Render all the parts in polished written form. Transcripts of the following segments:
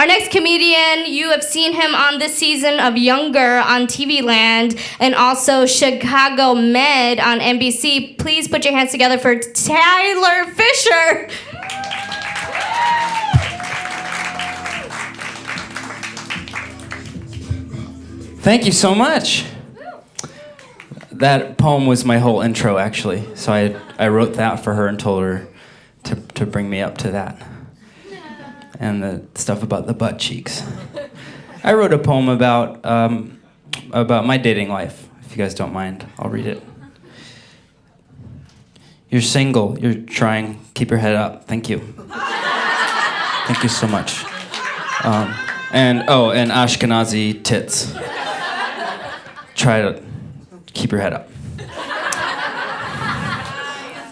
Our next comedian, you have seen him on this season of Younger on TV Land and also Chicago Med on NBC. Please put your hands together for Tyler Fischer. Thank you so much. That poem was my whole intro, actually. So I wrote that for her and told her to bring me up to that. And the stuff about the butt cheeks. I wrote a poem about my dating life. If you guys don't mind, I'll read it. You're single. You're trying. Keep your head up. Thank you. Thank you so much. And Ashkenazi tits. Try to keep your head up.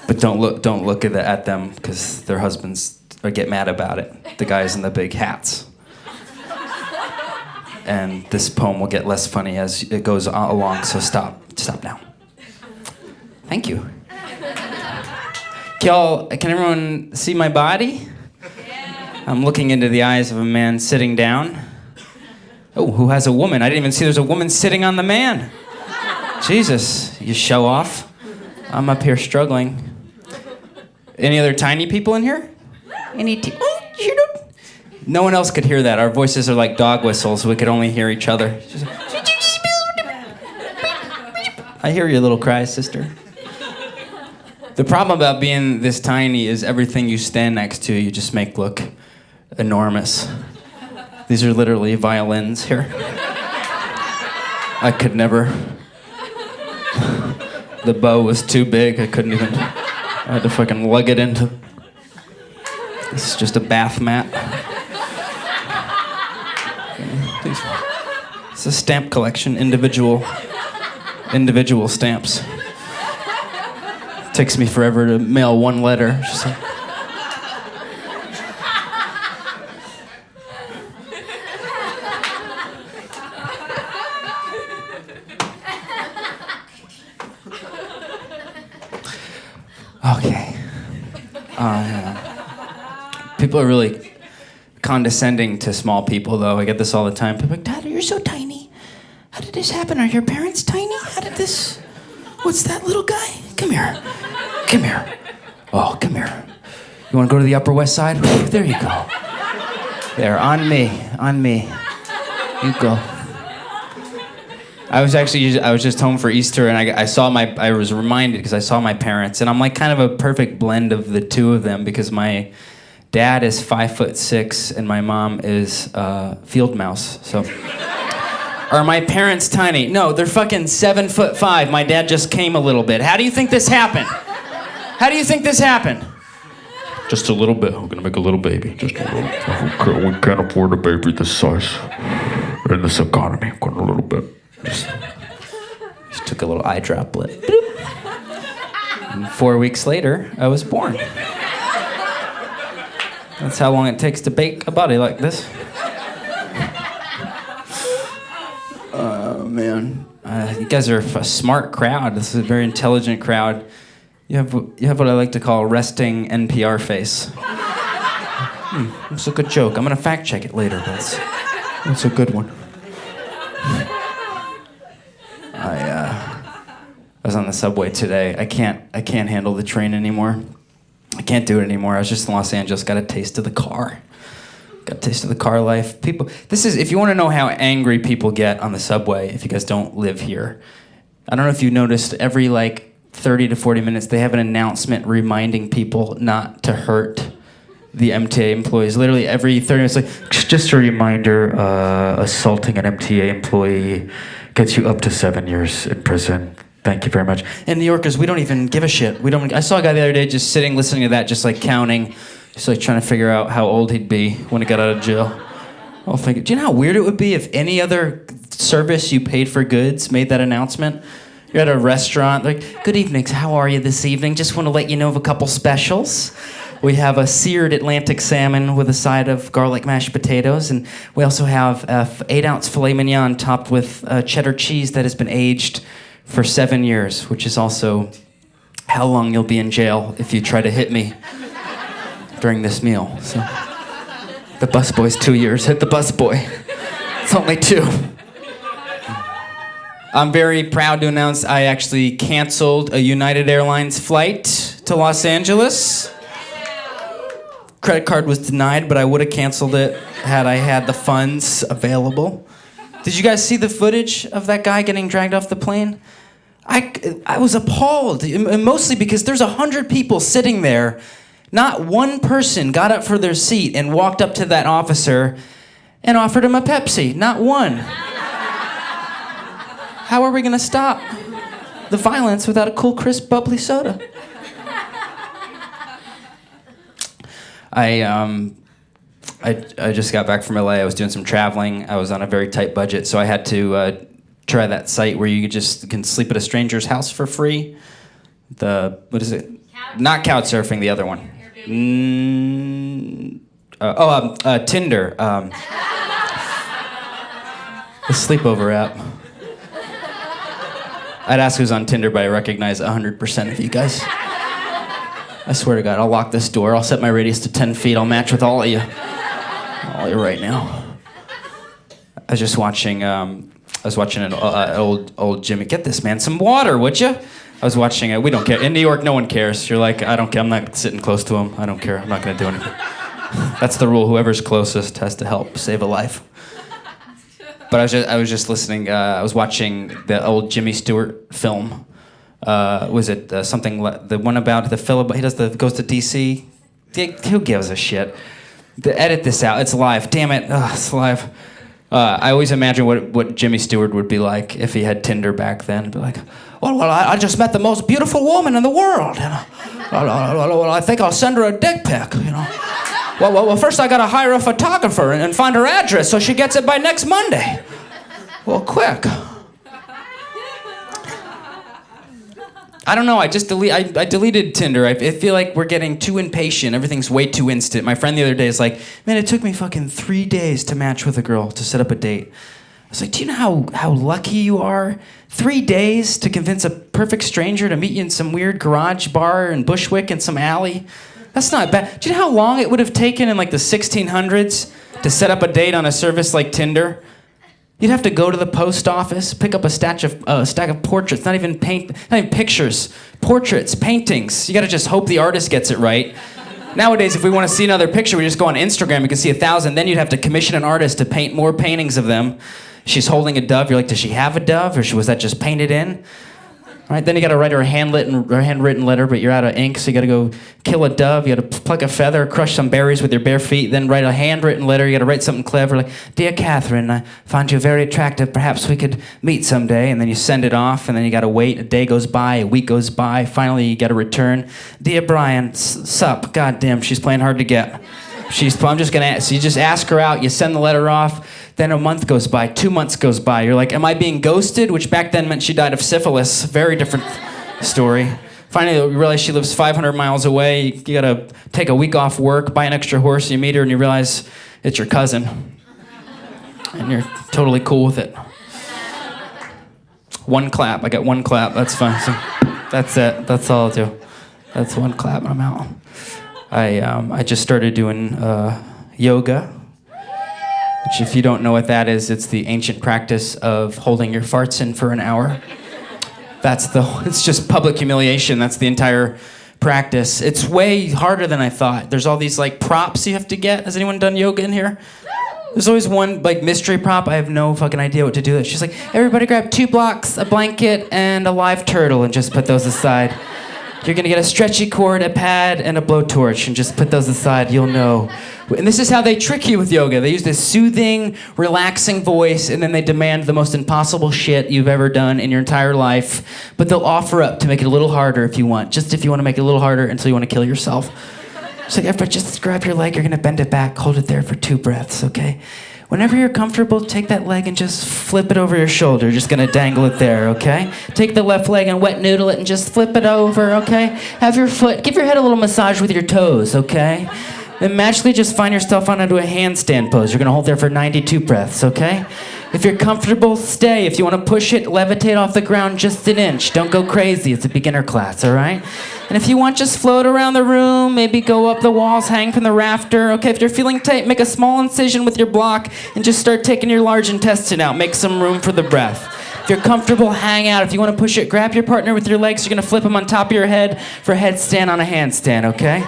But don't look at them because their husbands get mad about it. The guys in the big hats. And this poem will get less funny as it goes along, so stop now. Thank you. Can everyone see my body? Yeah. I'm looking into the eyes of a man sitting down. Oh, who has a woman? I didn't even see there's a woman sitting on the man. Jesus, you show off. I'm up here struggling. Any other tiny people in here? No one else could hear that. Our voices are like dog whistles. We could only hear each other. I hear your little cries, sister. The problem about being this tiny is everything you stand next to, you just make look enormous. These are literally violins here. I could never. The bow was too big. I couldn't even. I had to fucking lug it into. This is just a bath mat. It's a stamp collection, individual stamps. It takes me forever to mail one letter. Just like... Okay. People are really condescending to small people, though. I get this all the time. People are like, Tyler, you're so tiny. How did this happen? Are your parents tiny? How did this... What's that little guy? Come here. Come here. Oh, come here. You want to go to the Upper West Side? There you go. There, on me. You go. I was just home for Easter, and I was reminded because I saw my parents, and I'm like kind of a perfect blend of the two of them because my dad is 5'6" and my mom is field mouse. So, are my parents tiny? No, they're fucking 7'5". My dad just came a little bit. How do you think this happened? Just a little bit. We're gonna make a little baby. Just a little. We can't afford a baby this size in this economy. Got a little bit. Just took a little eye droplet. And 4 weeks later, I was born. That's how long it takes to bake a body like this. Oh, man. You guys are a smart crowd. This is a very intelligent crowd. You have what I like to call resting NPR face. It's a good joke. I'm going to fact check it later, but it's a good one. I was on the subway today. I can't handle the train anymore. I can't do it anymore. I was just in Los Angeles, got a taste of the car. Got a taste of the car life. People, if you want to know how angry people get on the subway, if you guys don't live here, I don't know if you noticed, every 30 to 40 minutes, they have an announcement reminding people not to hurt the MTA employees. Literally every 30 minutes, just a reminder, assaulting an MTA employee gets you up to 7 years in prison. Thank you very much. In New Yorkers, we don't even give a shit. I saw a guy the other day just sitting, listening to that, just counting, just trying to figure out how old he'd be when he got out of jail. I'll think, do you know how weird it would be if any other service you paid for goods made that announcement? You're at a restaurant, good evening, how are you this evening? Just want to let you know of a couple specials. We have a seared Atlantic salmon with a side of garlic mashed potatoes, and we also have a 8-ounce filet mignon topped with cheddar cheese that has been aged for 7 years, which is also how long you'll be in jail if you try to hit me during this meal. So The busboy's 2 years. Hit the busboy. It's only 2. I'm very proud to announce I actually canceled a United Airlines flight to Los Angeles. Credit card was denied, but I would have canceled it had I had the funds available. Did you guys see the footage of that guy getting dragged off the plane? I was appalled, and mostly because there's 100 people sitting there. Not one person got up for their seat and walked up to that officer and offered him a Pepsi. Not one. How are we gonna stop the violence without a cool, crisp, bubbly soda? I just got back from LA. I was doing some traveling. I was on a very tight budget, so I had to try that site where you can sleep at a stranger's house for free. What is it? Not couch surfing. The other one. Tinder. The sleepover app. I'd ask who's on Tinder, but I recognize 100% of you guys. I swear to God, I'll lock this door. I'll set my radius to 10 feet. I'll match with all of you. All of you right now. I was watching an old Jimmy. Get this, man. Some water, would you? I was watching it. We don't care. In New York, no one cares. You're like, I don't care. I'm not sitting close to him. I don't care. I'm not going to do anything. That's the rule. Whoever's closest has to help save a life. But I was just listening. I was watching the old Jimmy Stewart film. Was it something the one about the filibuster? He goes to DC. Who gives a shit? Edit this out. It's live. Damn it. Ugh, it's live. I always imagine what Jimmy Stewart would be like if he had Tinder back then. He'd be like, well, I just met the most beautiful woman in the world. You know? Well, I think I'll send her a dick pic. You know. Well, first I gotta hire a photographer and find her address so she gets it by next Monday. Well, quick. I don't know. I deleted Tinder. I feel like we're getting too impatient. Everything's way too instant. My friend the other day is like, man, it took me fucking 3 days to match with a girl to set up a date. I was like, do you know how lucky you are? 3 days to convince a perfect stranger to meet you in some weird garage bar in Bushwick in some alley? That's not bad. Do you know how long it would have taken in like the 1600s to set up a date on a service like Tinder? You'd have to go to the post office, pick up a stack of portraits, not even pictures, portraits, paintings. You gotta just hope the artist gets it right. Nowadays, if we want to see another picture, we just go on Instagram. You can see 1,000. Then you'd have to commission an artist to paint more paintings of them. She's holding a dove. You're like, does she have a dove, or was that just painted in? Right, then you gotta write her a handwritten letter, but you're out of ink, so you gotta go kill a dove, you gotta pluck a feather, crush some berries with your bare feet, then write a handwritten letter. You gotta write something clever like, Dear Catherine, I find you very attractive, perhaps we could meet someday, and then you send it off, and then you gotta wait, a day goes by, a week goes by, finally you gotta return. Dear Brian, sup, goddamn, she's playing hard to get. I'm just gonna ask, so you just ask her out, you send the letter off, then a month goes by, 2 months goes by. You're like, am I being ghosted? Which back then meant she died of syphilis. Very different story. Finally, you realize she lives 500 miles away. You gotta take a week off work, buy an extra horse, you meet her, and you realize it's your cousin. And you're totally cool with it. One clap, I got one clap, that's fine. So that's it, that's all I'll do. That's one clap, I'm out. I just started doing yoga. Which, if you don't know what that is, it's the ancient practice of holding your farts in for an hour. It's just public humiliation. That's the entire practice. It's way harder than I thought. There's all these like props you have to get. Has anyone done yoga in here? There's always one like mystery prop. I have no fucking idea what to do. She's like, everybody grab 2 blocks, a blanket, and a live turtle, and just put those aside. You're gonna get a stretchy cord, a pad, and a blowtorch, and just put those aside, you'll know. And this is how they trick you with yoga. They use this soothing, relaxing voice, and then they demand the most impossible shit you've ever done in your entire life. But they'll offer up to make it a little harder if you want. Just if you want to make it a little harder until you want to kill yourself. It's like, everybody just grab your leg, you're gonna bend it back, hold it there for 2 breaths, okay? Whenever you're comfortable, take that leg and just flip it over your shoulder. You're just gonna dangle it there, okay? Take the left leg and wet noodle it and just flip it over, okay? Give your head a little massage with your toes, okay? Then magically just find yourself onto a handstand pose. You're gonna hold there for 92 breaths, okay? If you're comfortable, stay. If you want to push it, levitate off the ground just an inch. Don't go crazy. It's a beginner class, all right? And if you want, just float around the room, maybe go up the walls, hang from the rafter. Okay, if you're feeling tight, make a small incision with your block and just start taking your large intestine out. Make some room for the breath. If you're comfortable, hang out. If you want to push it, grab your partner with your legs. You're going to flip them on top of your head for a headstand on a handstand, okay?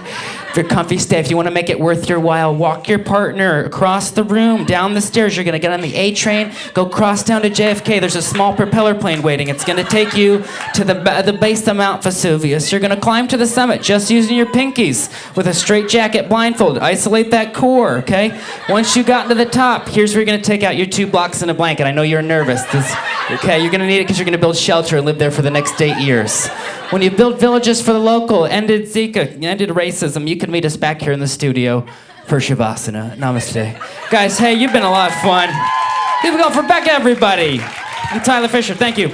If you're comfy, stay. If you want to make it worth your while, walk your partner across the room, down the stairs. You're going to get on the A train, go cross down to JFK. There's a small propeller plane waiting. It's going to take you to the base of Mount Vesuvius. You're going to climb to the summit just using your pinkies with a straight jacket blindfold. Isolate that core, okay? Once you got to the top, here's where you're going to take out your 2 blocks and a blanket. I know you're nervous. Okay, you're going to need it because you're going to build shelter and live there for the next 8 years. When you build villages for the local, ended Zika, ended racism, you can meet us back here in the studio for Shavasana. Namaste. Guys, hey, you've been a lot of fun. Give it up for Becca, everybody. I'm Tyler Fischer. Thank you.